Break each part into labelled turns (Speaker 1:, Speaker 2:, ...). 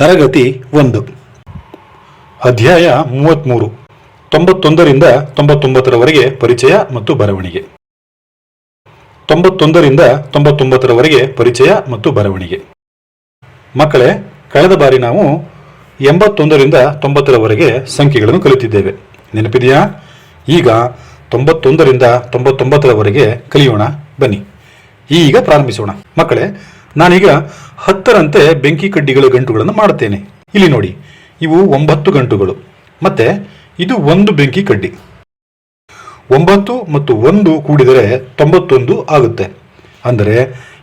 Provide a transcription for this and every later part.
Speaker 1: ತರಗತಿ 1 ಅಧ್ಯಾಯ 33 91ರಿಂದ 99ರವರೆಗೆ ಪರಿಚಯ ಮತ್ತು ಬರವಣಿಗೆ 91ರಿಂದ 99ರವರೆಗೆ ಪರಿಚಯ ಮತ್ತು ಬರವಣಿಗೆ. ಮಕ್ಕಳೇ, ಕಳೆದ ಬಾರಿ ನಾವು 81ರಿಂದ 90ರವರೆಗೆ ಸಂಖ್ಯೆಗಳನ್ನು ಕಲಿತಿದ್ದೇವೆ, ನೆನಪಿದೆಯಾ? ಈಗ 91ರಿಂದ 99ರವರೆಗೆ ಕಲಿಯೋಣ ಬನ್ನಿ. ಈಗ ಪ್ರಾರಂಭಿಸೋಣ. ಮಕ್ಕಳೇ, ನಾನೀಗ 10ರಂತೆ ಬೆಂಕಿ ಕಡ್ಡಿಗಳ ಗಂಟುಗಳನ್ನು ಮಾಡುತ್ತೇನೆ. ಇಲ್ಲಿ ನೋಡಿ, ಇವು 9 ಗಂಟುಗಳು ಮತ್ತೆ ಇದು ಒಂದು ಬೆಂಕಿ ಕಡ್ಡಿ. 9 ಮತ್ತು 1 ಕೂಡಿದರೆ 91 ಆಗುತ್ತೆ. ಅಂದರೆ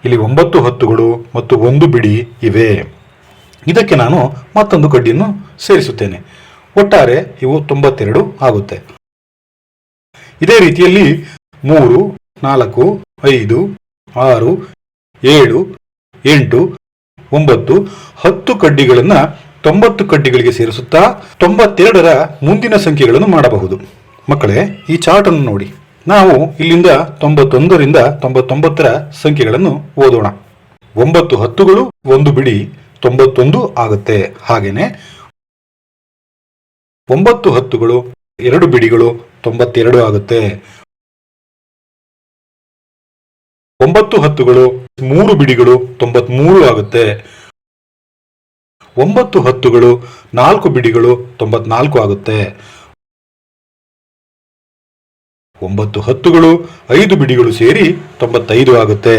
Speaker 1: ಇಲ್ಲಿ 9 ಹತ್ತುಗಳು ಮತ್ತು 1 ಬಿಡಿ ಇವೆ. ಇದಕ್ಕೆ ನಾನು ಮತ್ತೊಂದು ಕಡ್ಡಿಯನ್ನು ಸೇರಿಸುತ್ತೇನೆ. ಒಟ್ಟಾರೆ ಇವು 92 ಆಗುತ್ತೆ. ಇದೇ ರೀತಿಯಲ್ಲಿ 3, 4, 5, 6, 7, 8, 9, 10 ಕಡ್ಡಿಗಳನ್ನ 90 ಕಡ್ಡಿಗಳಿಗೆ ಸೇರಿಸುತ್ತಾ 92ರ ಮುಂದಿನ ಸಂಖ್ಯೆಗಳನ್ನು ಮಾಡಬಹುದು. ಮಕ್ಕಳೇ, ಈ ಚಾರ್ಟ್ ಅನ್ನು ನೋಡಿ. ನಾವು ಇಲ್ಲಿಂದ 91ರಿಂದ 99ರ ಸಂಖ್ಯೆಗಳನ್ನು ಓದೋಣ. 9 ಹತ್ತುಗಳು 1 ಬಿಡಿ 91 ಆಗುತ್ತೆ. ಹಾಗೇನೆ 9 ಹತ್ತುಗಳು 2 ಬಿಡಿಗಳು 92 ಆಗುತ್ತೆ. 9 ಹತ್ತುಗಳು 3 ಬಿಡಿಗಳು 93 ಆಗುತ್ತೆ. 9 ಹತ್ತುಗಳು 4 ಬಿಡಿಗಳು 94 ಆಗುತ್ತೆ. 9 ಹತ್ತುಗಳು 5 ಬಿಡಿಗಳು ಸೇರಿ 95 ಆಗುತ್ತೆ.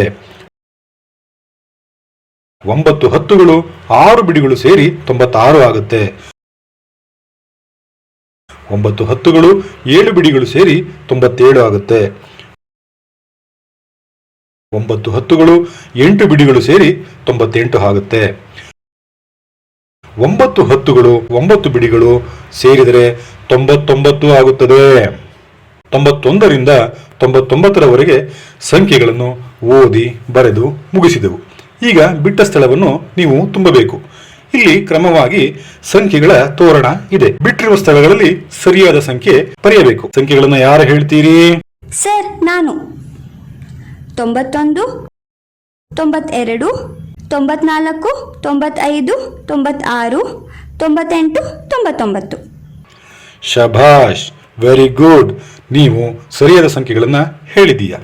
Speaker 1: 9 ಹತ್ತುಗಳು 6 ಬಿಡಿಗಳು ಸೇರಿ 96 ಆಗುತ್ತೆ. 9 ಹತ್ತುಗಳು 7 ಬಿಡಿಗಳು ಸೇರಿ 97 ಆಗುತ್ತೆ. 9 ಹತ್ತುಗಳು 8 ಬಿಡಿಗಳು ಸೇರಿ 98 ಆಗುತ್ತೆ. 9 ಹತ್ತುಗಳು 9 ಬಿಡಿಗಳು ಸೇರಿದರೆ 99 ಆಗುತ್ತದೆ. 91ರಿಂದ 99ರವರೆಗೆ ಸಂಖ್ಯೆಗಳನ್ನು ಓದಿ ಬರೆದು ಮುಗಿಸಿದೆವು. ಈಗ ಬಿಟ್ಟ ಸ್ಥಳವನ್ನು ನೀವು ತುಂಬಬೇಕು. ಇಲ್ಲಿ ಕ್ರಮವಾಗಿ ಸಂಖ್ಯೆಗಳ ತೋರಣ ಇದೆ. ಬಿಟ್ಟಿರುವ ಸ್ಥಳಗಳಲ್ಲಿ ಸರಿಯಾದ ಸಂಖ್ಯೆ ಬರೆಯಬೇಕು. ಸಂಖ್ಯೆಗಳನ್ನು ಯಾರು ಹೇಳ್ತೀರಿ?
Speaker 2: ಸರ್, ನಾನು. 91, 92, 94, 95, 96, 98, 99.
Speaker 1: ಶಭಾಷ್, ವೆರಿ ಗುಡ್. ನೀವು ಸರಿಯಾದ ಸಂಖ್ಯೆಗಳನ್ನು ಹೇಳಿದ್ದೀಯಾ.